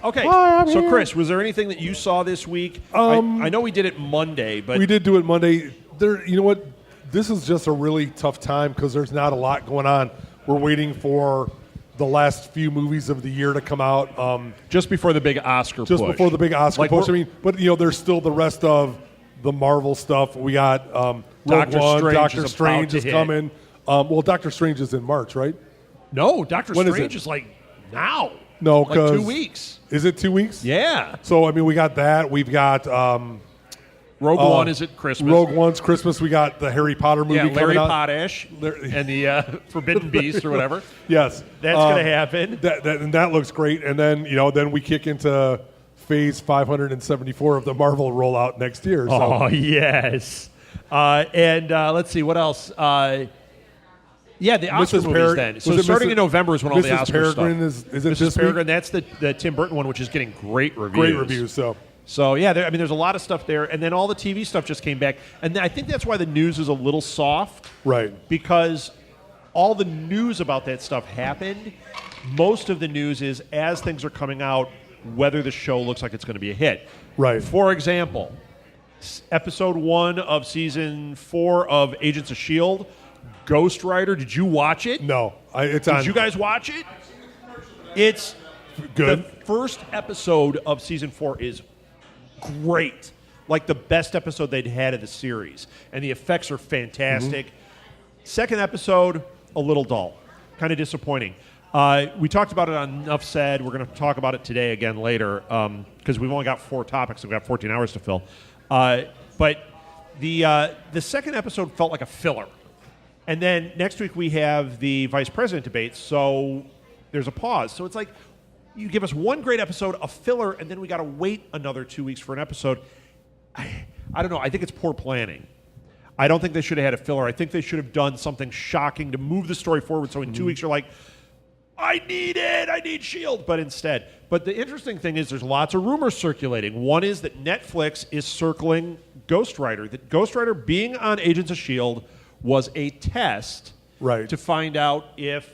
Okay. Hi, I'm so, here. Chris, was there anything that you saw this week? I know we did it Monday, but We did do it Monday. You know what? This is just a really tough time because there's not a lot going on. We're waiting for the last few movies of the year to come out. just before the big Oscar Just push. before the big Oscar Like, push. I mean, but there's still the rest of the Marvel stuff. We got Rogue Doctor One. Strange Doctor is Strange about to is hit. coming. Well, Doctor Strange is in March, right? No, Doctor When is Strange it? is like now. No, like 'cause- 2 weeks. Is it 2 weeks? Yeah. So I mean, we got that. We've got Rogue One is at Christmas. Rogue One's Christmas. We got the Harry Potter movie yeah, Larry coming out. Potash and the Forbidden Beast or whatever. Yes, That's going to happen. and that looks great. And then then we kick into phase 574 of the Marvel rollout next year. So. Oh yes. And let's see what else. Yeah, the Oscar movies then. So starting in November is when all the Mrs. Oscar Peregrine stuff. is it Mrs. this Peregrine, week? that's the Tim Burton one, which is getting great reviews. Great reviews. So yeah, there's a lot of stuff there, and then all the TV stuff just came back, and I think that's why the news is a little soft, Right. because all the news about that stuff happened. Most of the news is as things are coming out, whether the show looks like it's going to be a hit. Right. For example, episode 1 of season 4 of Agents of S.H.I.E.L.D., Ghost Rider. Did you watch it? No, it's on. Did you guys watch it? It's Good. The first episode of season 4 is great. Like the best episode they'd had of the series. And the effects are fantastic. Second episode, a little dull. Kind of disappointing. We talked about it on Enough Said. We're going to talk about it today again later because we've only got 4 topics. We've got 14 hours to fill. But the second episode felt like a filler. And then next week we have the vice president debate, so there's a pause. So it's like you give us one great episode, a filler, and then we got to wait another 2 weeks for an episode. I don't know. I think it's poor planning. I don't think they should have had a filler. I think they should have done something shocking to move the story forward so in 2 weeks you're like, I need it. I need S.H.I.E.L.D. But the interesting thing is there's lots of rumors circulating. One is that Netflix is circling Ghost Rider, that Ghost Rider being on Agents of S.H.I.E.L.D. was a test to find out if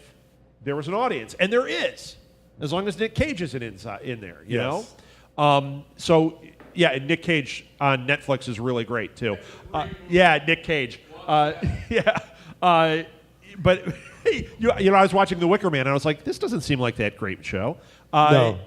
there was an audience. And there is, as long as Nick Cage isn't in there, you know? So, yeah, and Nick Cage on Netflix is really great, too. Yeah, Nick Cage. But, I was watching The Wicker Man, and I was like, this doesn't seem like that great show. No.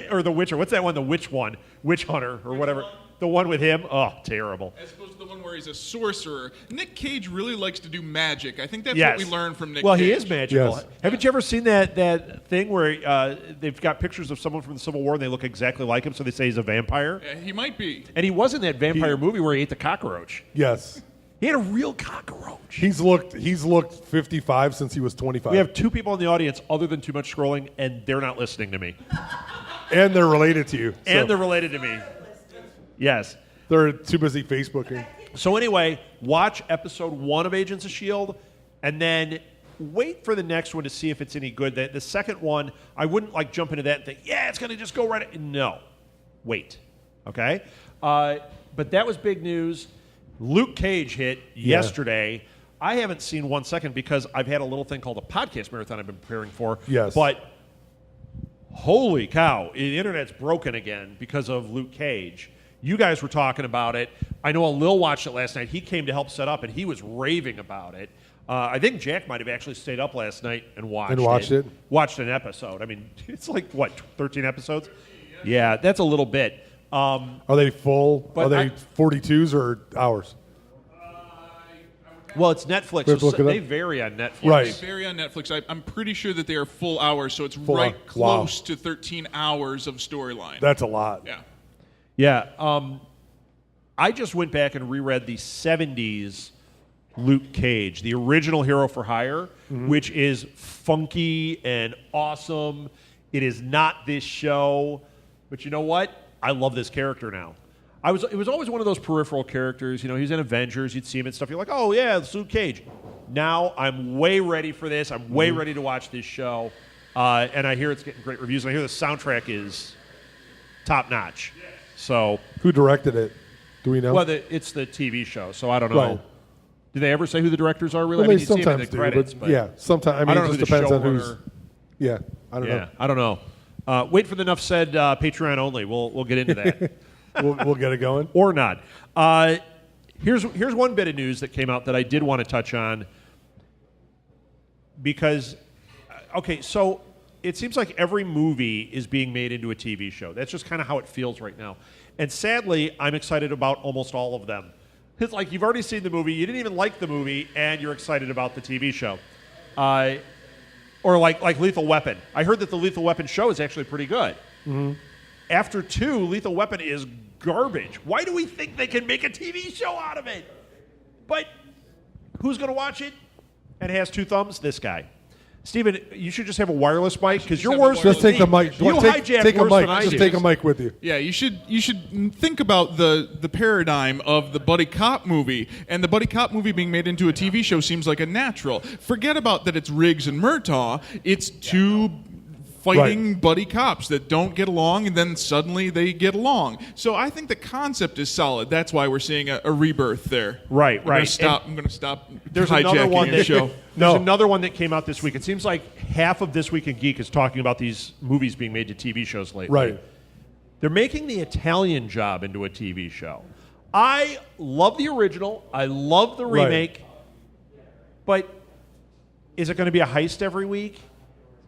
Or The Witcher. What's that one? The Witch one? Witch Hunter, or whatever. The one with him? Oh, terrible. As opposed to the one where he's a sorcerer. Nick Cage really likes to do magic. I think that's Yes. what we learned from Nick Well, Cage. he is magical. Yes. Haven't you ever seen that thing where they've got pictures of someone from the Civil War and they look exactly like him, so they say he's a vampire? He might be. And he was in that vampire movie where he ate the cockroach. Yes. He had a real cockroach. He's looked 55 since he was 25. We have 2 people in the audience other than Too Much Scrolling, and they're not listening to me. And they're related to you. And so they're related to me. Yes. they're too busy Facebooking. So anyway, watch episode 1 of Agents of S.H.I.E.L.D., and then wait for the next one to see if it's any good. The second one, I wouldn't like jump into that and think, yeah, it's going to just go right. No. Wait. Okay? But that was big news. Luke Cage hit yesterday. I haven't seen 1 second because I've had a little thing called a podcast marathon I've been preparing for. Yes. But holy cow, the internet's broken again because of Luke Cage. You guys were talking about it. I know Alil watched it last night. He came to help set up, and he was raving about it. I think Jack might have actually stayed up last night and watched it. Watched an episode. I mean, it's like, 13 episodes? Yeah, that's a little bit. Are they full? But Are they 42s or hours? Well, it's Netflix, We have to so look it they up? vary on Netflix. Right. They vary on Netflix. I'm pretty sure that they are full hours, so it's Full right hour. close Wow. to 13 hours of storyline. That's a lot. Yeah. Yeah. I just went back and reread the 70s Luke Cage, the original Hero for Hire, which is funky and awesome. It is not this show. But you know what? I love this character now. It was always one of those peripheral characters. You know, he was in Avengers. You'd see him and stuff. You're like, oh, yeah, it's Luke Cage. Now I'm way ready for this. I'm way ready to watch this show. And I hear it's getting great reviews. And I hear the soundtrack is top-notch. So, Who directed it? Do we know? well, it's the TV show, so I don't know. Right. Do they ever say who the directors are, really? Well, I they mean, you see them in sometimes the do, credits, but yeah, sometimes. I mean, don't it know just who the depends on showrunner- who's. Yeah, I don't know. I don't know. Wait for the Enough Said Patreon only. We'll get into that. We'll get it going. Or not. Here's one bit of news that came out that I did want to touch on because, so it seems like every movie is being made into a TV show. That's just kind of how it feels right now. And sadly, I'm excited about almost all of them. It's like you've already seen the movie, you didn't even like the movie, and you're excited about the TV show. Or like Lethal Weapon. I heard that the Lethal Weapon show is actually pretty good. Mm-hmm. After 2, Lethal Weapon is garbage. Why do we think they can make a TV show out of it? But who's going to watch it? And it has 2 thumbs? This guy. Steven, you should just have a wireless mic because you're worse. Just take the mic. You hijack take a worse mic. than I Just do. take a mic with you. Yeah, you should think about the paradigm of the buddy cop movie, and the buddy cop movie being made into a TV show seems like a natural. Forget about that it's Riggs and Murtaugh. It's 2 fighting buddy cops that don't get along, and then suddenly they get along. So I think the concept is solid. That's why we're seeing a rebirth there. Right. I'm going to stop There's another one hijacking your show. There's another one that came out this week. It seems like half of This Week in Geek is talking about these movies being made to TV shows lately. Right. They're making The Italian Job into a TV show. I love the original. I love the remake. But is it going to be a heist every week?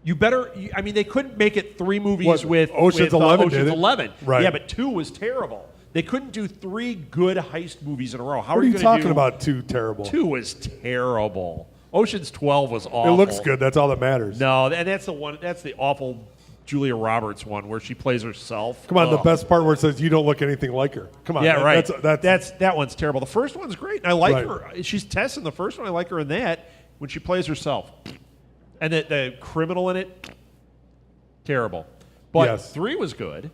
They couldn't make it 3 movies with Ocean's 11 Ocean's did it. 11. Right. Yeah, but 2 was terrible. They couldn't do 3 good heist movies in a row. How What are you gonna talking do about? 2 terrible. 2 was terrible. Ocean's 12 was awful. It looks good. That's all that matters. No, and that's the one. That's the awful Julia Roberts one where she plays herself. Come on, the best part where it says you don't look anything like her. Come on. Yeah, right. That one's terrible. The first one's great. And I like Right. her. She's Tess in the first one. I like her in that when she plays herself. And the criminal in it, terrible. But Yes. 3 was good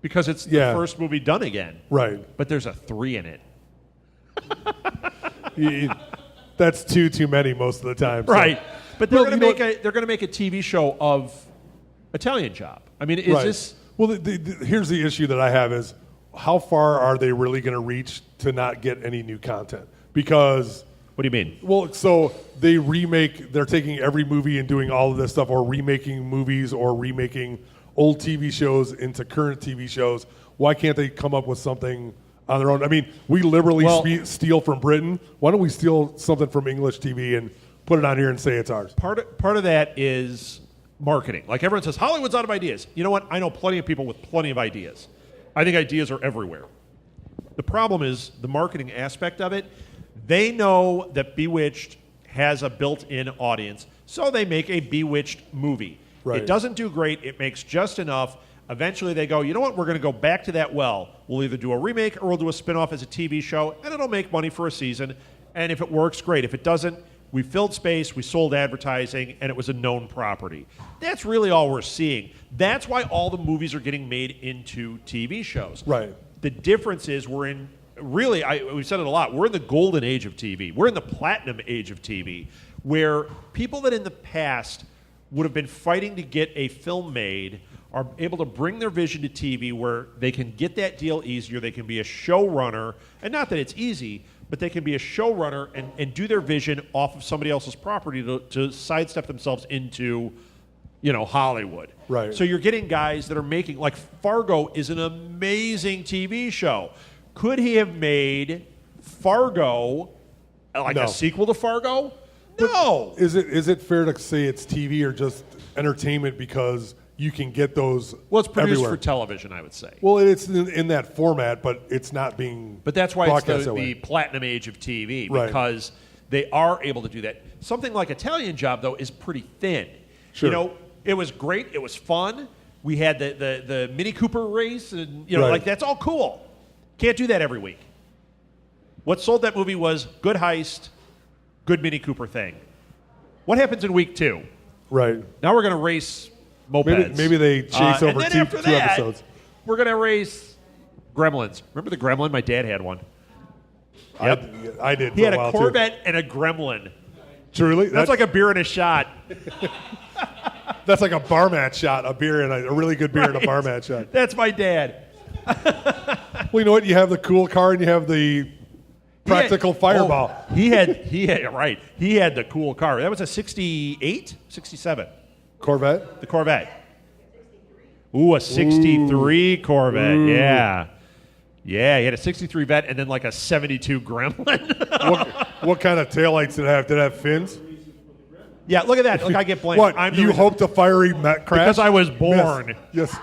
because it's the first movie done again. Right. But there's a 3 in it. That's too many most of the time. So. Right. But they're Well, going to make a TV show of Italian Job. I mean, is this? Well, here's the issue that I have is how far are they really going to reach to not get any new content? Because What do you mean? well, so they're taking every movie and doing all of this stuff, or remaking movies or remaking old TV shows into current TV shows. Why can't they come up with something on their own? I mean, we liberally steal from Britain. Why don't we steal something from English TV and put it on here and say it's ours? Part of that is marketing. Like everyone says, Hollywood's out of ideas. You know what? I know plenty of people with plenty of ideas. I think ideas are everywhere. The problem is the marketing aspect of it. They know that Bewitched has a built-in audience, so they make a Bewitched movie. Right. It doesn't do great. It makes just enough. Eventually they go, you know what? We're going to go back to that well. We'll either do a remake or we'll do a spin-off as a TV show, and it'll make money for a season. And if it works, great. If it doesn't, we filled space, we sold advertising, and it was a known property. That's really all we're seeing. That's why all the movies are getting made into TV shows. Right. The difference is we've said it a lot, we're in the golden age of TV. We're in the platinum age of TV, where people that in the past would have been fighting to get a film made are able to bring their vision to TV where they can get that deal easier. They can be a showrunner, and not that it's easy, but they can be a showrunner and do their vision off of somebody else's property to sidestep themselves into, Hollywood. Right. So you're getting guys that are making, like Fargo is an amazing TV show. Could he have made Fargo like No. a sequel to Fargo? No. Is it fair to say it's TV or just entertainment because you can get those Well, it's produced everywhere? for television, I would say. Well, it's in that format, but it's not being But that's why broadcast it's that the way. platinum age of TV, Right. because they are able to do that. Something like Italian Job, though, is pretty thin. Sure. It was great. It was fun. We had the Mini Cooper race, and Right. like that's all cool. Can't do that every week. What sold that movie was good heist, good Mini Cooper thing. What happens in week 2? Right. Now we're going to race mopeds. Maybe they chase over and then two after that, episodes. We're going to race Gremlins. Remember the Gremlin? My dad had one. Yep. I did. He for had a a while Corvette and a Gremlin. Too. Truly, That's like a beer and a shot. that's like a bar mat shot, a beer and a really good beer and a bar mat shot. That's my dad. Well, you know what? You have the cool car and you have the practical fireball. He had right. He had the cool car. That was a 68, 67. Corvette. The Corvette. Ooh, a 63 Corvette. Ooh. Yeah. Yeah, he had a 63 Vet and then like a 72 Gremlin. What kind of taillights did it have? Did it have fins? Yeah, look at that. Look, I get blamed. What? You hoped a fiery crash? Because I was born. Yes.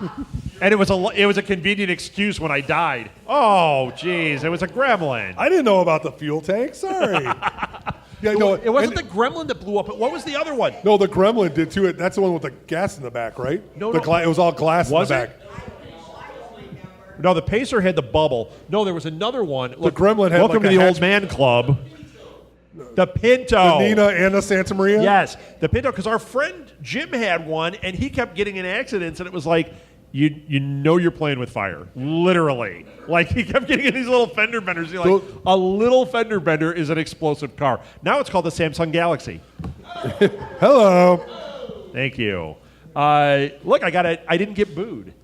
And it was a convenient excuse when I died. Oh, jeez, it was a Gremlin. I didn't know about the fuel tank. Sorry. Yeah, no, it wasn't the Gremlin that blew up. What was the other one? No, the Gremlin did too. That's the one with the gas in the back, right? No, it was all glass in the back. No, the Pacer had the bubble. No, there was another one. Look, the Gremlin had welcome to the Old Man Club. The Pinto. The Nina and the Santa Maria? Yes, the Pinto, because our friend Jim had one, and he kept getting in accidents, and it was like, you know you're playing with fire. Literally. Like, he kept getting in these little fender benders. You're like, a little fender bender is an explosive car. Now it's called the Samsung Galaxy. Hello. Thank you. Look, I didn't get booed.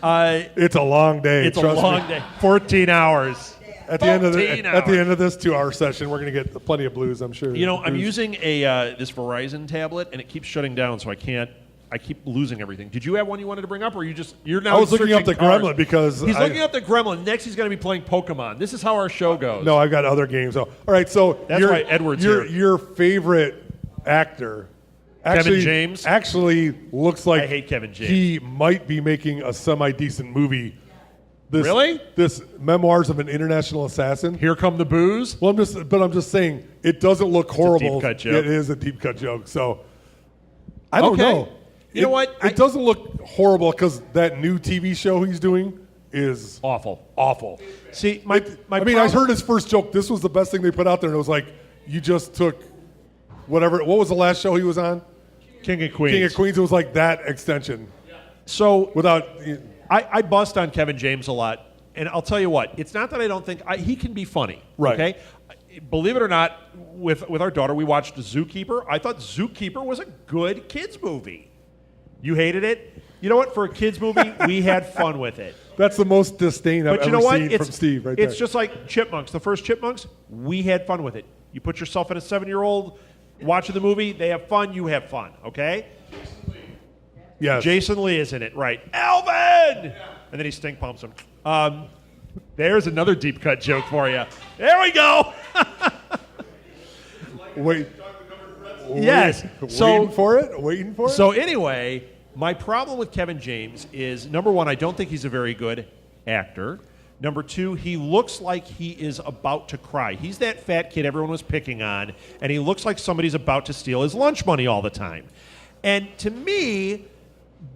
It's a long day. It's a long day. 14 hours. At the end of this 2-hour session, we're going to get plenty of blues, I'm sure. You know, I'm using this Verizon tablet, and it keeps shutting down, so I keep losing everything. Did you have one you wanted to bring up, or you're now? I was looking up the cars? Gremlin because he's looking up the Gremlin. Next, he's going to be playing Pokemon. This is how our show goes. No, I've got other games. All right, so that's why Edward's here. Your favorite actor. Kevin James actually looks like I hate Kevin James. He might be making a semi-decent movie. Really? This Memoirs of an International Assassin. Here come the booze. Well, I'm just saying it doesn't look horrible. It's a deep cut joke. It is a deep cut joke. So I don't know. You know what? It doesn't look horrible because that new TV show he's doing is awful. See, I heard his first joke. This was the best thing they put out there, and it was like, you just took whatever. What was the last show he was on? King of Queens. King of Queens. It was like that extension. So without. I bust on Kevin James a lot, and I'll tell you what. It's not that I don't think he can be funny. Right. Okay. Believe it or not, with our daughter, we watched Zookeeper. I thought Zookeeper was a good kids movie. You hated it. You know what? For a kids movie, we had fun with it. That's the most disdain I've ever seen from Steve. Right there. It's just like Chipmunks. The first Chipmunks, we had fun with it. You put yourself in a 7-year-old watching the movie. They have fun. You have fun. Okay. Yes. Jason Lee is in it, right? Alvin! And then he stink pumps him. There's another deep cut joke for you. There we go. Wait. Yes. Waiting for it? So anyway, my problem with Kevin James is, number one, I don't think he's a very good actor. Number two, he looks like he is about to cry. He's that fat kid everyone was picking on, and he looks like somebody's about to steal his lunch money all the time. And to me,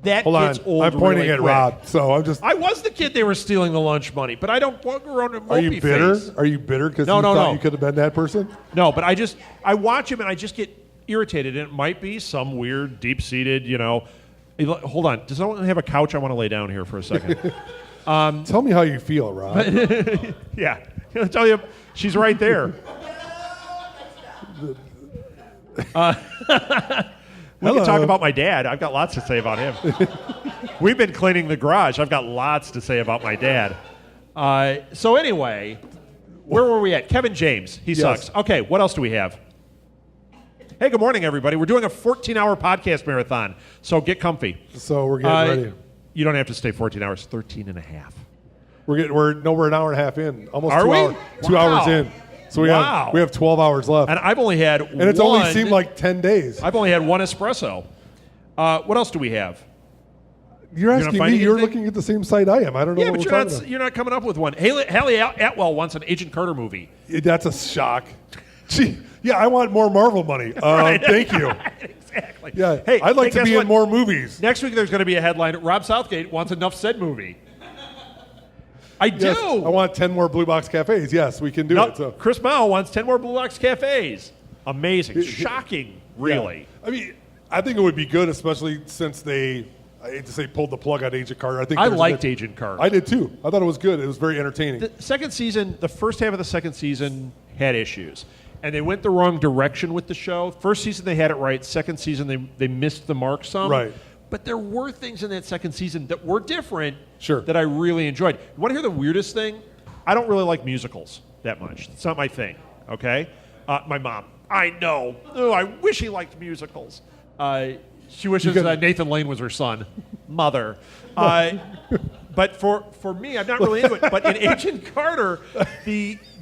that gets old. I'm pointing really at quick. Rod, so I'm just. I was the kid they were stealing the lunch money, but I don't walk around in mopey Are you bitter? face. Are you bitter because you thought you could have been that person? No, but I watch him and I just get irritated, and it might be some weird, deep-seated, Hold on. Does someone have a couch? I want to lay down here for a second. Tell me how you feel, Rod. Yeah. I'll tell you, she's right there. We can talk about my dad. I've got lots to say about him. We've been cleaning the garage. I've got lots to say about my dad. So anyway, where were we at? Kevin James. He sucks. Okay, what else do we have? Hey, good morning, everybody. We're doing a 14-hour podcast marathon, so get comfy. So we're getting ready. You don't have to stay 14 hours, 13 and a half. We're an hour and a half in. Almost Are 2 we? hours. 2 hours in. So we have 12 hours left. And I've only had and it's only seemed like 10 days. I've only had one espresso. What else do we have? You're asking me. You're looking at the same site I am. I don't know what we're talking about. You're not coming up with one. Haley Atwell wants an Agent Carter movie. That's a shock. Gee, yeah, I want more Marvel money. Thank you. Exactly. Yeah, hey, I'd like to be in more movies. Next week there's going to be a headline, Rob Southgate wants a Nuff Said movie. I do. Yes, I want 10 more Blue Box Cafes. Yes, we can do it. So. Chris Mao wants 10 more Blue Box Cafes. Amazing. Shocking, really. Yeah. I mean, I think it would be good, especially since I hate to say pulled the plug on Agent Carter. I liked Agent Carter. I did too. I thought it was good. It was very entertaining. The first half of the second season had issues. And they went the wrong direction with the show. First season they had it right. Second season they missed the mark some. Right. But there were things in that second season that were different Sure. that I really enjoyed. You want to hear the weirdest thing? I don't really like musicals that much. It's not my thing, okay? My mom, I know. Oh, I wish he liked musicals. She wishes Nathan Lane was her son. mother. But for me, I'm not really into it. But in Agent Carter,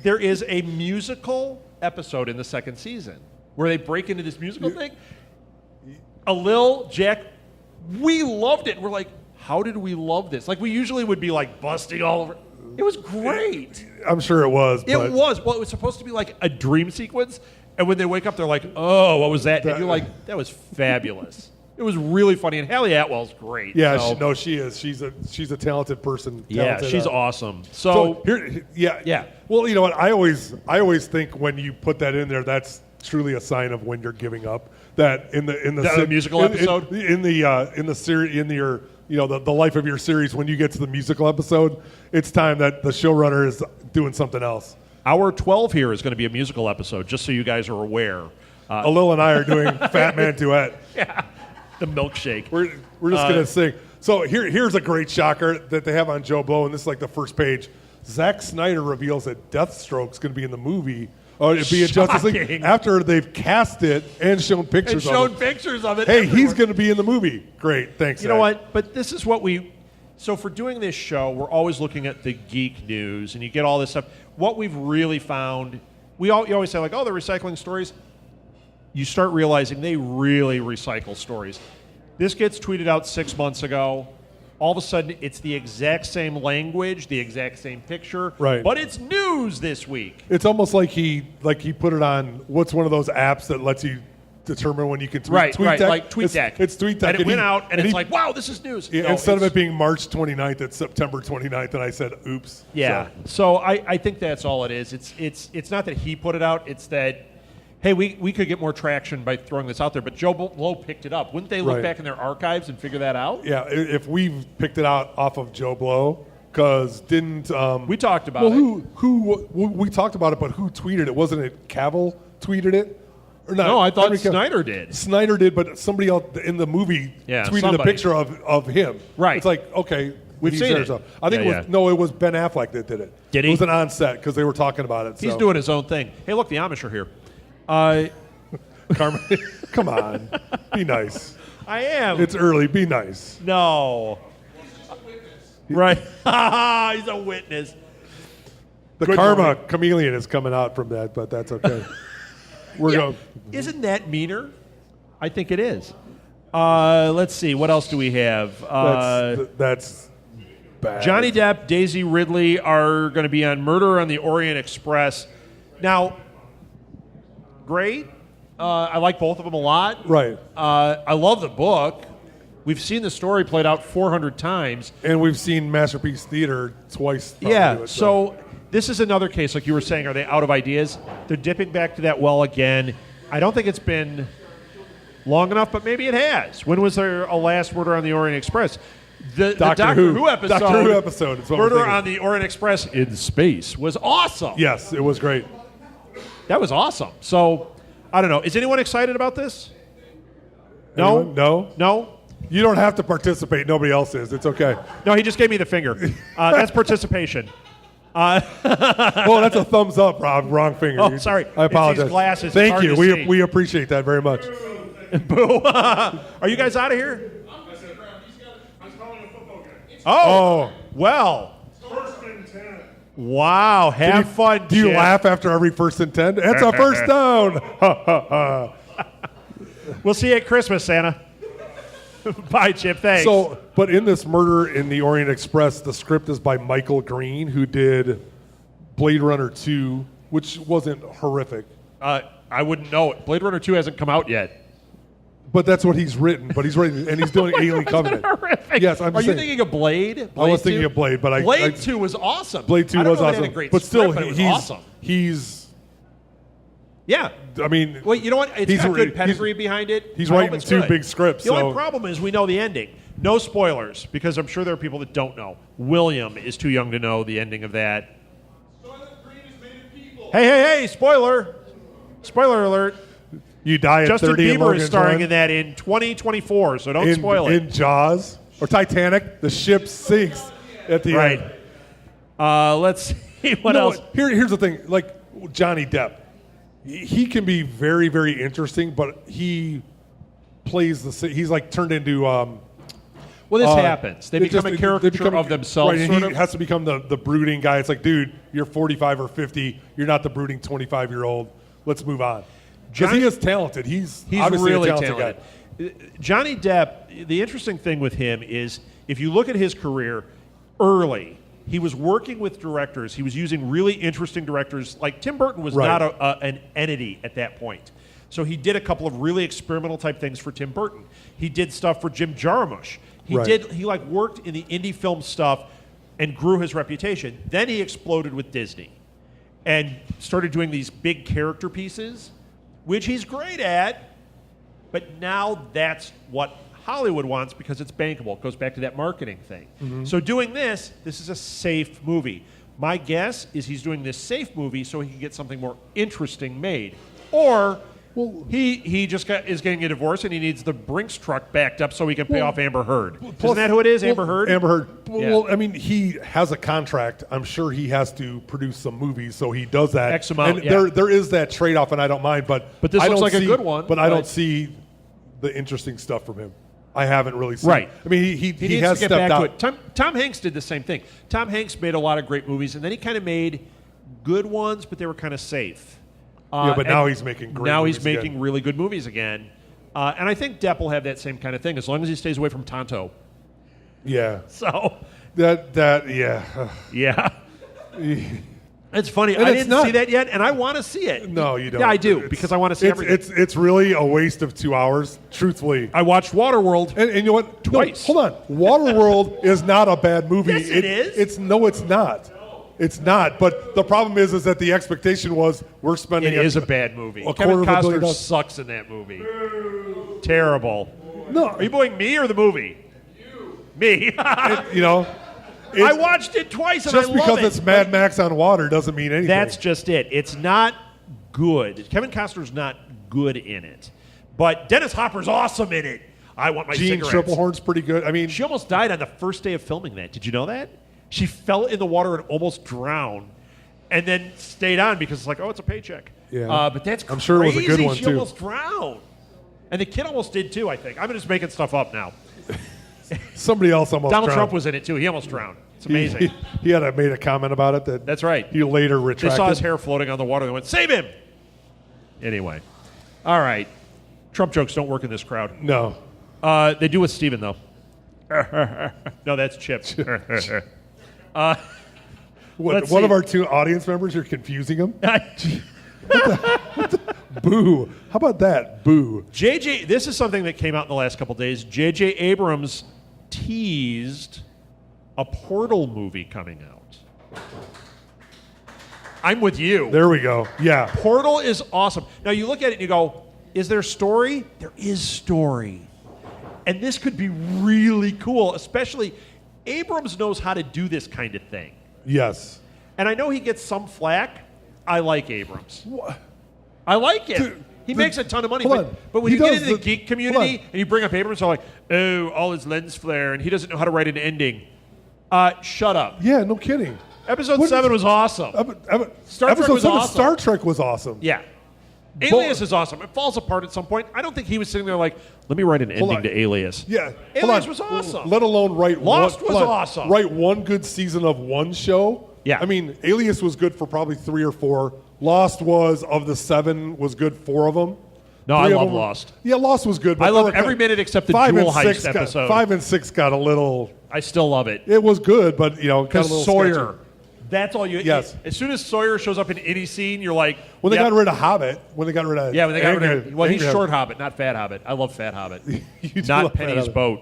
there is a musical episode in the second season where they break into this musical thing. Alil, Jack, we loved it. We're like, how did we love this? Like, we usually would be like busting all over. It was great. I'm sure it was. It was. Well, it was supposed to be like a dream sequence. And when they wake up, they're like, oh, what was that? And you're like, that was fabulous. It was really funny. And Hallie Atwell's great. Yeah, so. she is. She's a talented person. Yeah, she's awesome. So here, yeah. Well, you know what? I always think when you put that in there, that's truly a sign of when you're giving up. That in the musical episode in the series in your the life of your series, when you get to the musical episode, it's time that the showrunner is doing something else. Hour 12 here is going to be a musical episode, just so you guys are aware. Alil and I are doing Fat Man Duet. Yeah, the milkshake. We're just going to sing. So here's a great shocker that they have on Joe Blow, and this is like the first page. Zack Snyder reveals that Deathstroke's going to be in the movie. It'd be in Justice League after they've cast it and shown pictures of it. Hey, he's going to be in the movie. Great, thanks. You know what? But this is what so for doing this show, we're always looking at the geek news, and you get all this stuff. What we've really found, you always say like, oh, they're recycling stories. You start realizing they really recycle stories. This gets tweeted out 6 months ago. All of a sudden, it's the exact same language, the exact same picture, right? But it's news this week. It's almost like he put it on. What's one of those apps that lets you determine when you can tweet? Right, like TweetDeck. It's TweetDeck, and it went out, and it's like, wow, this is news. Yeah, instead of it being March 29th, it's September 29th, and I said, oops. Yeah. So I think that's all it is. It's not that he put it out. It's that. Hey, we could get more traction by throwing this out there, but Joe Blow picked it up. Wouldn't they look back in their archives and figure that out? Yeah, if we've picked it out off of Joe Blow, because didn't we talked about it? Who we talked about it, but who tweeted it? Wasn't it Cavill tweeted it? Or not? No, I thought Snyder did. Snyder did, but somebody else in the movie tweeted a picture of him. Right. It's like, okay, we've seen it. So I think it was Ben Affleck that did it. Did he? It was an on-set because they were talking about it. He's doing his own thing. Hey, look, the Amish are here. Carmen, come on. Be nice. I am. It's early. Be nice. No. Right. He's a witness. The Good karma morning. chameleon is coming out from that, but that's okay. We're going. Isn't that meaner? I think it is. Let's see. What else do we have? That's bad. Johnny Depp, Daisy Ridley are going to be on Murder on the Orient Express. Now, great. I like both of them a lot. Right. I love the book. We've seen the story played out 400 times. And we've seen Masterpiece Theater twice. Yeah, so this is another case, like you were saying, are they out of ideas? They're dipping back to that well again. I don't think it's been long enough, but maybe it has. When was there a last Murder on the Orient Express? The Doctor Who episode. Doctor Who episode. Is what Murder on the Orient Express in space was awesome. Yes, it was great. That was awesome. So, I don't know. Is anyone excited about this? No? Anyone? No? No? You don't have to participate. Nobody else is. It's okay. No, he just gave me the finger. That's participation. Well, that's a thumbs up, Rob. Wrong finger. Oh, sorry. I apologize. It's these glasses. Thank It's you. hard to see. We appreciate that very much. Boo. Are you guys out of here? Oh. Well. First and 10. Wow. Have fun, Do you Chip. laugh after every first and 10? That's a first down. We'll see you at Christmas, Santa. Bye, Chip. Thanks. So, but in this Murder in the Orient Express, the script is by Michael Green, who did Blade Runner 2, which wasn't horrific. I wouldn't know it. Blade Runner 2 hasn't come out yet. But that's what he's written. But he's writing, and he's doing Alien Covenant. Horrific. Yes, I'm Are you saying. thinking of Blade? I was thinking of Blade, but Blade 2 was awesome. Blade 2 I don't was know if it awesome. had a great but still, script, but it was he's awesome. he's. Yeah. I mean, Well, you know what? It's got good pedigree he's- behind it. he's I hope writing it's two good. big scripts, The only so- problem is we know the ending. No spoilers, because I'm sure there are people that don't know. William is too young to know the ending of that. Hey, spoiler. Spoiler alert. You die at Justin 30 in Bieber is Logan's starring Run. in that in 2024, so don't spoil it. In Jaws or Titanic, the ship sinks at the Right. end. Let's see what No, else. Here's the thing. Like Johnny Depp, he can be very, very interesting, but he plays he's like turned into Well, this happens. They become a caricature of themselves, right, and sort he of. has to become the brooding guy. It's like, dude, you're 45 or 50. You're not the brooding 25-year-old. Let's move on. Because he is talented. He's obviously really a talented guy. Johnny Depp, the interesting thing with him is if you look at his career early, he was working with directors. He was using really interesting directors. Like Tim Burton was not an entity at that point. So he did a couple of really experimental type things for Tim Burton. He did stuff for Jim Jarmusch. He worked in the indie film stuff and grew his reputation. Then he exploded with Disney and started doing these big character pieces, which he's great at, but now that's what Hollywood wants because it's bankable. It goes back to that marketing thing. Mm-hmm. So doing this is a safe movie. My guess is he's doing this safe movie so he can get something more interesting made. Or he just is getting a divorce and he needs the Brinks truck backed up so he can pay off Amber Heard. Isn't that who it is, Amber Heard? Amber Heard. Well, I mean, he has a contract. I'm sure he has to produce some movies, so he does that. X amount, and there is that trade-off, and I don't mind. But this looks like a good one. But I don't see the interesting stuff from him. I haven't really seen. Right. I mean, he needs has to get stepped back out. to it. Tom Hanks did the same thing. Tom Hanks made a lot of great movies, and then he kind of made good ones, but they were kind of safe. But now he's making great Now movies he's making again. really good movies again. And I think Depp will have that same kind of thing as long as he stays away from Tonto. Yeah. So. Yeah. Yeah. It's funny. And I it's didn't see that yet, and I want to see it. No, you don't. Yeah, I do, because I want to see everything. It's really a waste of 2 hours, truthfully. I watched Waterworld. And you know what? Twice. No, hold on. Waterworld is not a bad movie. Yes, it is. It's not. It's not. But the problem is that the expectation was we're spending. It is a bad movie. $250 Kevin million. Costner sucks in that movie. Terrible. No. Are you booing me or the movie? Me. I watched it twice and I just love because it. it's Mad Max on water doesn't mean anything. That's just it. It's not good. Kevin Costner's not good in it. But Dennis Hopper's awesome in it. I want my Jean cigarettes. Triplehorn's pretty good. I mean, she almost died on the first day of filming that. Did you know that? She fell in the water and almost drowned and then stayed on because it's like, oh, it's a paycheck. Yeah. But that's crazy. I'm sure it was a good one, she too. almost drowned. And the kid almost did, too, I think. I'm just making stuff up now. somebody else almost Donald drowned. Trump was in it, too. He almost drowned. It's amazing. He had made a comment about it. That's right. He later They retracted. saw his hair floating on the water. They went, save him! Anyway. All right. Trump jokes don't work in this crowd. No. They do with Steven, though. No, that's Chip. One of our two audience members, you're confusing him? Boo. How about that? Boo. JJ, this is something that came out in the last couple days. JJ Abrams teased a Portal movie coming out. I'm with you. There we go. Yeah. Portal is awesome. Now you look at it and you go, is there story? There is story. And this could be really cool, especially Abrams knows how to do this kind of thing. Yes. And I know he gets some flack. I like Abrams. What? I like it. Dude, he makes a ton of money. hold on. But when He you get does into the the- geek hold community on. and you bring up Abrams, they're like, oh, all his lens flare, and he doesn't know how to write an ending. Shut up. Yeah, no kidding. Episode What 7 was awesome. Star Trek Episode was 7 awesome. Star Trek was awesome. Yeah. Alias is awesome. It falls apart at some point. I don't think he was sitting there like, let me write an ending on. to Alias. Yeah. Alias was awesome. Let alone write Lost one, was hold on. awesome. Write one good season of one show. Yeah. I mean, Alias was good for probably 3 or 4. Lost was, of the 7, was good 4 of them. No, 3 I of love them- Lost. Yeah, Lost was good. But I they love were every kind- minute except the 5 Jewel and Heist 6 got, episode. 5 and 6 got a little. I still love it. It was good, but got a Because little Sawyer. sketchy. That's all you. Yes. As soon as Sawyer shows up in any scene, you're like. When they yep. got rid of Hobbit, when they got rid of Yeah, when they got rid of. Angry- Well, he's Angry- short Hobbit, not Fat Hobbit. I love Fat Hobbit. You do Not love Fat Penny's Hobbit. boat.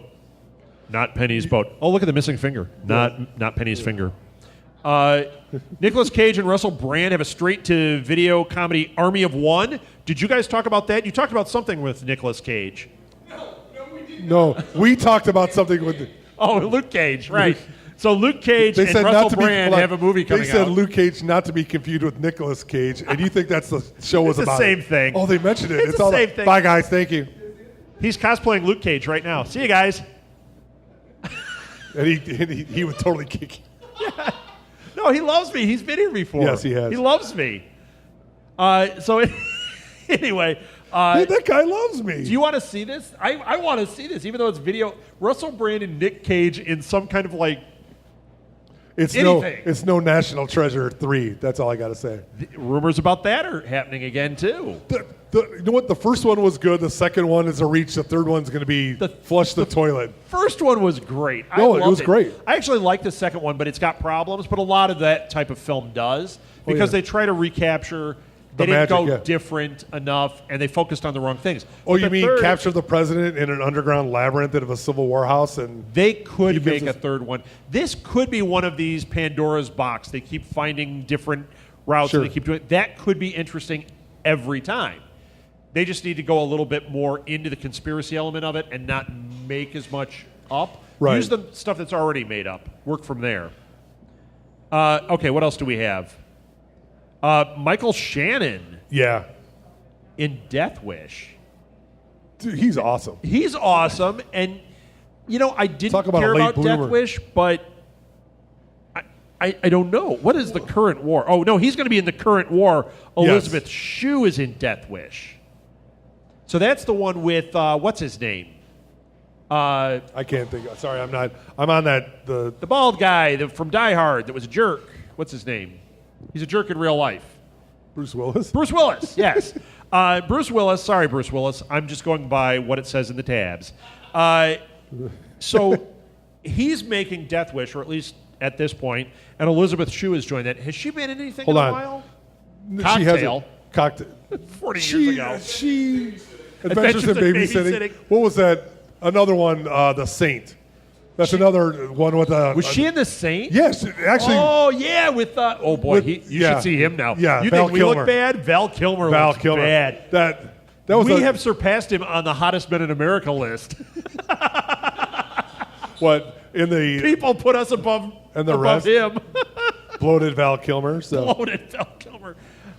Not Penny's boat. Oh, look at the missing finger. Not Penny's finger. Nicolas Cage and Russell Brand have a straight-to-video comedy Army of One. Did you guys talk about that? You talked about something with Nicolas Cage. No, we talked about something with. Oh, Luke Cage, right. So Luke Cage They and said Russell not to Brand be. have a movie coming They said out. Luke Cage not to be confused with Nicolas Cage, and you think that's the show was It's the about? same it. thing. Oh, they mentioned it. It's the all same thing. Bye, guys. Thank you. He's cosplaying Luke Cage right now. See you guys. And he would totally kick you. No, he loves me. He's been here before. Yes, he has. He loves me. So anyway, Hey, that guy loves me. Do you want to see this? I want to see this, even though it's video. Russell Brand and Nick Cage in some kind of like anything. It's no National Treasure 3. That's all I got to say. Rumors about that are happening again too. You know what? The first one was good. The second one is a reach. The third one's going to be flush the toilet. First one was great. No, it was great. I actually like the second one, but it's got problems. But a lot of that type of film does because they try to recapture. They didn't go different enough, and they focused on the wrong things. Oh, you mean capture the president in an underground labyrinth of a Civil War house? And they could make a third one. This could be one of these Pandora's box. They keep finding different routes, and they keep doing it. That could be interesting every time. They just need to go a little bit more into the conspiracy element of it and not make as much up. Right. Use the stuff that's already made up. Work from there. Okay, what else do we have? Michael Shannon. Yeah. In Death Wish. Dude, he's awesome. He's awesome. And, I didn't care about bloomer. Death Wish, but I don't know. What is the current war? Oh, no, he's going to be in the current war. Elizabeth Shue is in Death Wish. So that's the one with, what's his name? I can't think. Sorry, I'm not. I'm on that. The bald guy from Die Hard that was a jerk. What's his name? He's a jerk in real life. Bruce Willis? Bruce Willis, yes. Bruce Willis. Sorry, Bruce Willis. I'm just going by what it says in the tabs. So he's making Death Wish, or at least at this point, and Elizabeth Shue has joined that. Has she been in anything in a while? Cocktail. She hasn't. Cocktail. 40 years ago. She Adventures in Babysitting. What was that? Another one, The Saint. That's another one with a... Was she in The Saint? Yes, actually. Oh, yeah, with... oh, boy, you should see him now. Yeah, you Val think we Kilmer. look bad? Val Kilmer looks bad. That was we have surpassed him on the hottest men in America list. What? In the... People put us above him. Bloated Val Kilmer. So. Bloated Val Kilmer.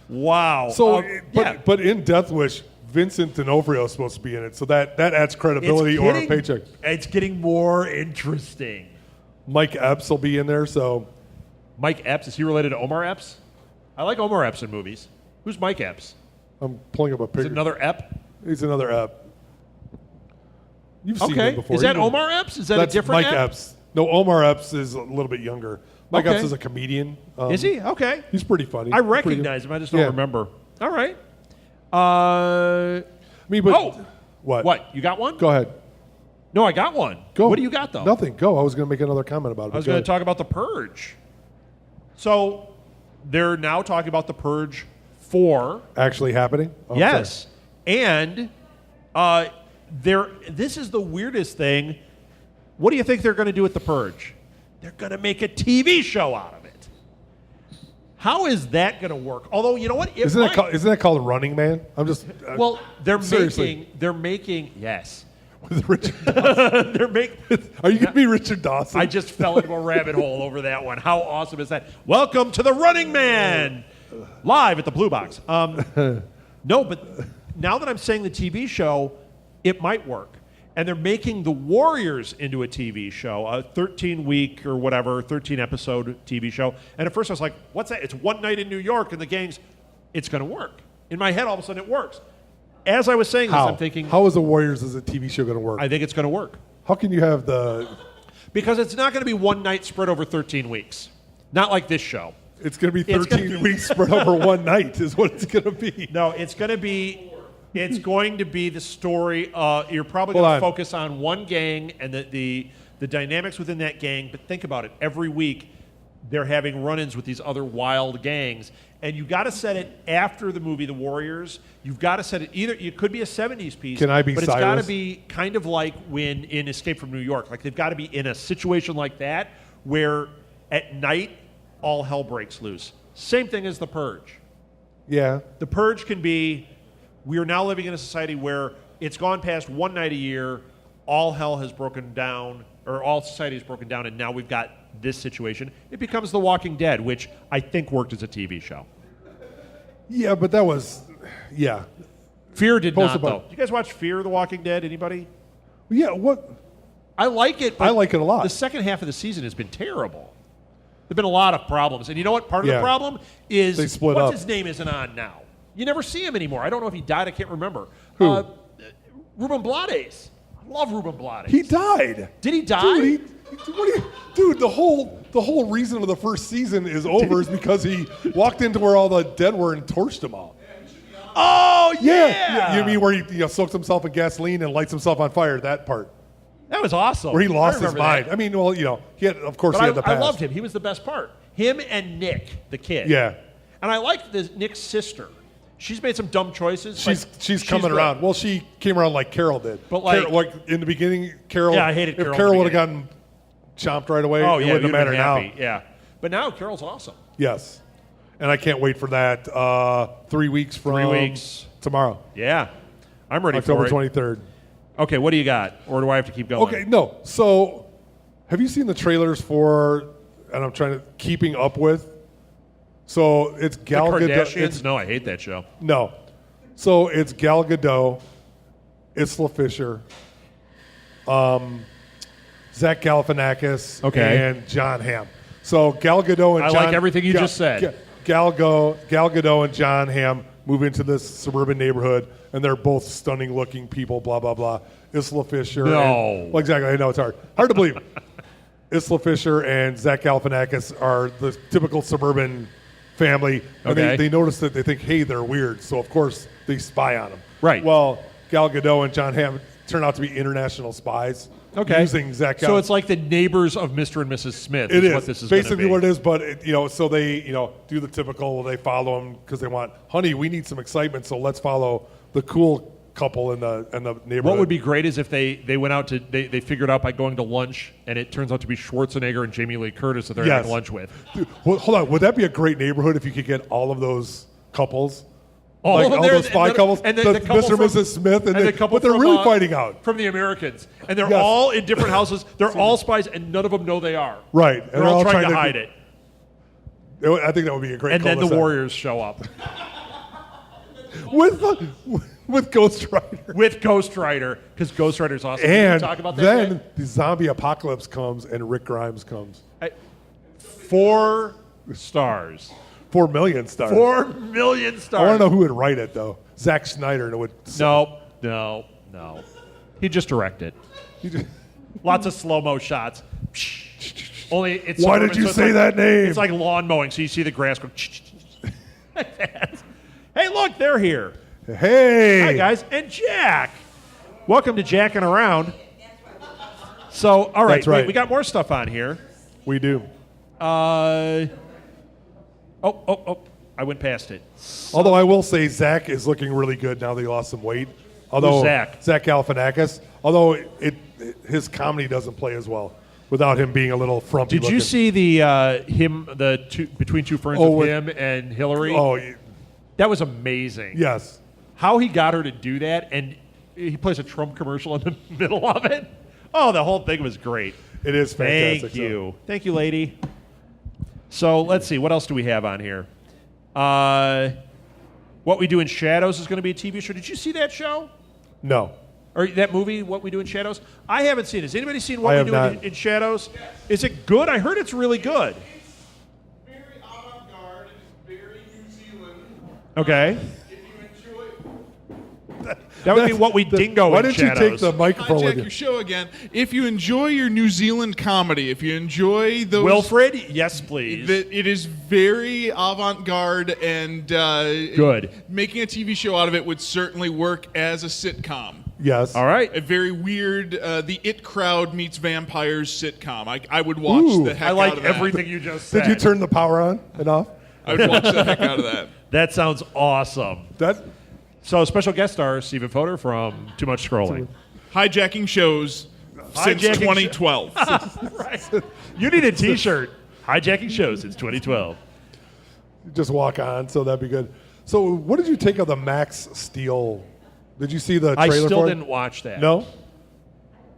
Wow. So, but in Death Wish... Vincent D'Onofrio is supposed to be in it, so that adds credibility or a paycheck. It's getting more interesting. Mike Epps will be in there, so... Mike Epps? Is he related to Omar Epps? I like Omar Epps in movies. Who's Mike Epps? I'm pulling up a picture. Is it another Ep? He's another Ep. You've seen him before. Is that Omar Epps? Is that a different Mike Epps. No, Omar Epps is a little bit younger. Mike Epps is a comedian. Is he? Okay. He's pretty funny. I recognize him. I just don't remember. All right. What? You got one? Go ahead. No, I got one. Go. What do you got, though? Nothing. Go. I was going to make another comment about it. I was going to talk about The Purge. So they're now talking about The Purge 4. Actually happening? Oh, yes. Sorry. And this is the weirdest thing. What do you think they're going to do with The Purge? They're going to make a TV show out of it. How is that going to work? Although, you know what? Isn't that called Running Man? I'm just... well, they're making... Yes. With Richard Dawson. Are you going to be Richard Dawson? I just fell into a rabbit hole over that one. How awesome is that? Welcome to The Running Man! Live at the Blue Box. No, but now that I'm saying the TV show, it might work. And they're making The Warriors into a TV show, a 13-week or whatever, 13-episode TV show. And at first I was like, what's that? It's one night in New York and the gangs. It's going to work. In my head, all of a sudden it works. As I was saying this, I'm thinking... How is The Warriors as a TV show going to work? I think it's going to work. How can you have the... Because it's not going to be one night spread over 13 weeks. Not like this show. It's going to be 13 weeks spread over one night is what it's going to be. No, it's going to be... It's going to be the story. You're probably going to focus on one gang and the dynamics within that gang. But think about it. Every week, they're having run-ins with these other wild gangs. And you've got to set it after the movie The Warriors. You've got to set it either. It could be a 70s piece. Can I be But Cyrus? It's got to be kind of like when in Escape from New York. Like they've got to be in a situation like that where at night all hell breaks loose. Same thing as The Purge. Yeah. The Purge can be... We are now living in a society where it's gone past one night a year, all hell has broken down, or all society has broken down, and now we've got this situation. It becomes The Walking Dead, which I think worked as a TV show. Yeah, but that was, yeah. Fear did not, though. You guys watch Fear The Walking Dead? Anybody? Yeah, what? I like it. I like it a lot. The second half of the season has been terrible. There have been a lot of problems. And you know what? Part of the problem is they split up. What's his name isn't on now. You never see him anymore. I don't know if he died. I can't remember. Who? Ruben Blades. I love Ruben Blades. He died. Did he die? Dude, the whole reason of the first season is over is because he walked into where all the dead were and torched them all. Oh, yeah. You mean where he soaks himself in gasoline and lights himself on fire? That part. That was awesome. Where he lost I his remember mind. that. I mean, well, he had, of course, But he had the past. I loved him. He was the best part. Him and Nick, the kid. Yeah. And I liked Nick's sister. She's made some dumb choices. She's coming around. Well, she came around like Carol did. But in the beginning, Carol. Yeah, I hated Carol. If Carol would have gotten chomped right away, it wouldn't have mattered now. Yeah. But now Carol's awesome. Yes. And I can't wait for that 3 weeks from 3 weeks. Tomorrow. Yeah. I'm ready October for it. 23rd. Okay, what do you got? Or do I have to keep going? Okay, no. So, have you seen the trailers for, and I'm trying to, Keeping Up With? So, it's Gal The Gadot. Kardashians? No, I hate that show. No. So, it's Gal Gadot, Isla Fisher, Zach Galifianakis, and John Hamm. So, Gal Gadot and I like everything you just said. Gal Gadot and John Hamm move into this suburban neighborhood, and they're both stunning-looking people, blah, blah, blah. Isla Fisher. No. Well, exactly. I know, it's hard. Hard to believe. Isla Fisher and Zach Galifianakis are the typical suburban family. And they notice that they think, hey, they're weird. So, of course, they spy on them. Right. Well, Gal Gadot and John Hamm turn out to be international spies. Okay. Using Zach Galifianakis. So it's like the neighbors of Mr. and Mrs. Smith. It is what this is basically gonna be. what it is, but so they do the typical. They follow them because they want, honey, we need some excitement, so let's follow the cool couple in the neighborhood. What would be great is if they went out to they figured out by going to lunch, and it turns out to be Schwarzenegger and Jamie Lee Curtis that they're having lunch with. Dude, hold on, would that be a great neighborhood if you could get all of those couples? All of them there, those spy couples, and the couple Mr. and from, Mrs. Smith, and the couple but they're from, really fighting out from the Americans, and they're all in different houses. They're all spies, and none of them know they are. Right, and they're all trying to hide it. I think that would be a great. And then the Warriors show up with Ghost Rider. With Ghost Rider, because Ghost Rider's awesome. And Can we talk about that then the zombie apocalypse comes, and Rick Grimes comes. 4 stars. 4 million stars. 4 million stars. I want to know who would write it, though. Zack Snyder. And it would. No. He'd just direct it. Lots of slow-mo shots. Only it's. Why did you say that name? It's like lawn mowing, so you see the grass go. Like that. Hey, look, they're here. Hey. Hi, guys. And Jack. Welcome to Jacking Around. So, all right. That's right. We got more stuff on here. We do. I went past it. Although I will say Zach is looking really good now that he lost some weight. Although Who's Zach? Zach Galifianakis. Although his comedy doesn't play as well without him being a little frumpy. Did you see Between Two Ferns with him and Hillary? Oh, that was amazing. Yes. How he got her to do that, and he plays a Trump commercial in the middle of it. Oh, the whole thing was great. It is fantastic. Thank you, lady. So let's see. What else do we have on here? What We Do in Shadows is going to be a TV show. Did you see that show? No. Or that movie, What We Do in Shadows? I haven't seen it. Has anybody seen What We Do in Shadows? Yes. Is it good? I heard it's really good. It's very avant-garde. It's very New Zealand. Okay. If you enjoy... That would be What We Dingo Why in didn't Shadows. you take the microphone Hijack with you? your show again. If you enjoy your New Zealand comedy, if you enjoy those... Wilfred? Yes, please. It is very avant-garde and... Good. Making a TV show out of it would certainly work as a sitcom. Yes. All right. A very weird, the It Crowd meets vampires sitcom. I would watch the heck I like out of that. everything you just said. Did you turn the power on and off? I would watch the heck out of that. That sounds awesome. So special guest star Stephen Fodor from Too Much Scrolling. Hijacking shows since Hijacking 2012. Right. You need a T-shirt. Hijacking shows since 2012. Just walk on, so that'd be good. So what did you take of the Max Steel? Did you see the trailer I still for it? didn't watch that. No?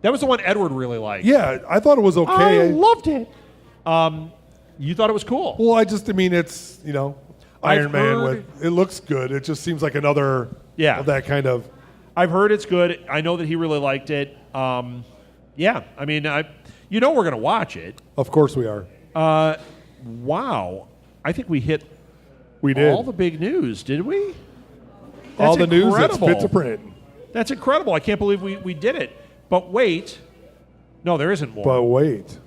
That was the one Edward really liked. Yeah, I thought it was okay. I loved it. You thought it was cool. Well, it's, Iron Man heard- it looks good. It just seems like another of that kind of. I've heard it's good. I know that he really liked it. Yeah, I mean, we're going to watch it. Of course we are. Wow. I think we hit We did. all the big news, did we? All the news that's incredible. fit to print. That's incredible. I can't believe we did it. But wait. No, there isn't more. But wait.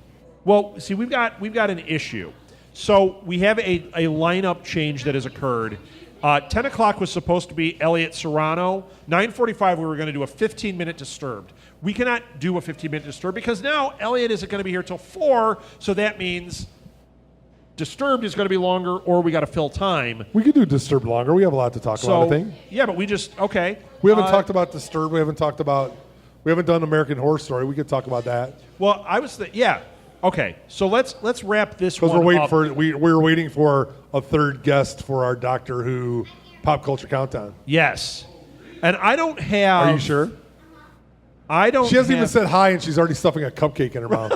Well, see, we've got an issue. So we have a lineup change that has occurred. 10 o'clock was supposed to be Elliot Serrano. 9:45 we were going to do a 15-minute Disturbed. We cannot do a 15-minute Disturbed because now Elliot isn't going to be here till 4, so that means Disturbed is going to be longer or we got to fill time. We could do Disturbed longer. We have a lot to talk about, I think. Yeah, but we just, okay. We haven't talked about Disturbed. We haven't done American Horror Story. We could talk about that. Well, I was yeah. Okay, so let's wrap this one Because up. we're waiting for a third guest for our Doctor Who Pop Culture Countdown. Yes. And I don't have... Are you sure? I don't She hasn't have, even said hi, and she's already stuffing a cupcake in her mouth.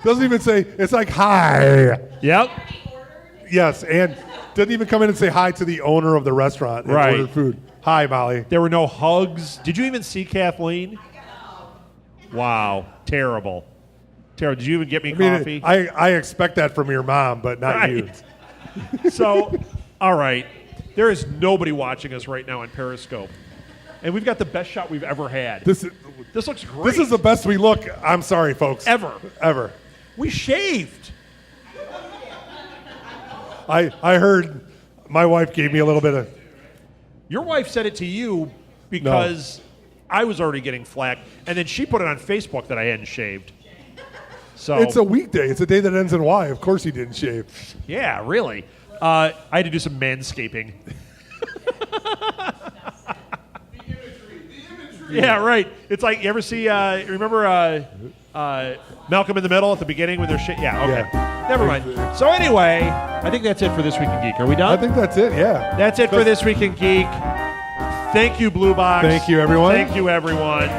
Doesn't even say, it's like, hi. Yep. Yes, and doesn't even come in and say hi to the owner of the restaurant and Right. order food. Hi, Molly. There were no hugs. Did you even see Kathleen? Wow. Terrible. Did you even get me coffee? I expect that from your mom, but not you. So, all right. There is nobody watching us right now on Periscope. And we've got the best shot we've ever had. This looks great. This is the best we look. I'm sorry, folks. Ever. We shaved. I heard my wife gave me a little bit of... Your wife said it to you because I was already getting flack, and then she put it on Facebook that I hadn't shaved. So It's a weekday. It's a day that ends in Y. Of course he didn't shave. yeah, really. I had to do some manscaping. Yeah, right. It's like, you ever see, remember Malcolm in the Middle at the beginning when they're yeah, okay. Yeah. Never mind. So anyway, I think that's it for This Week in Geek. Are we done? I think that's it, yeah. That's it for This Week in Geek. Thank you, Blue Box. Thank you, everyone. Thank you, everyone.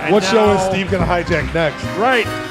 And What show is now- Steve going to hijack next? Right.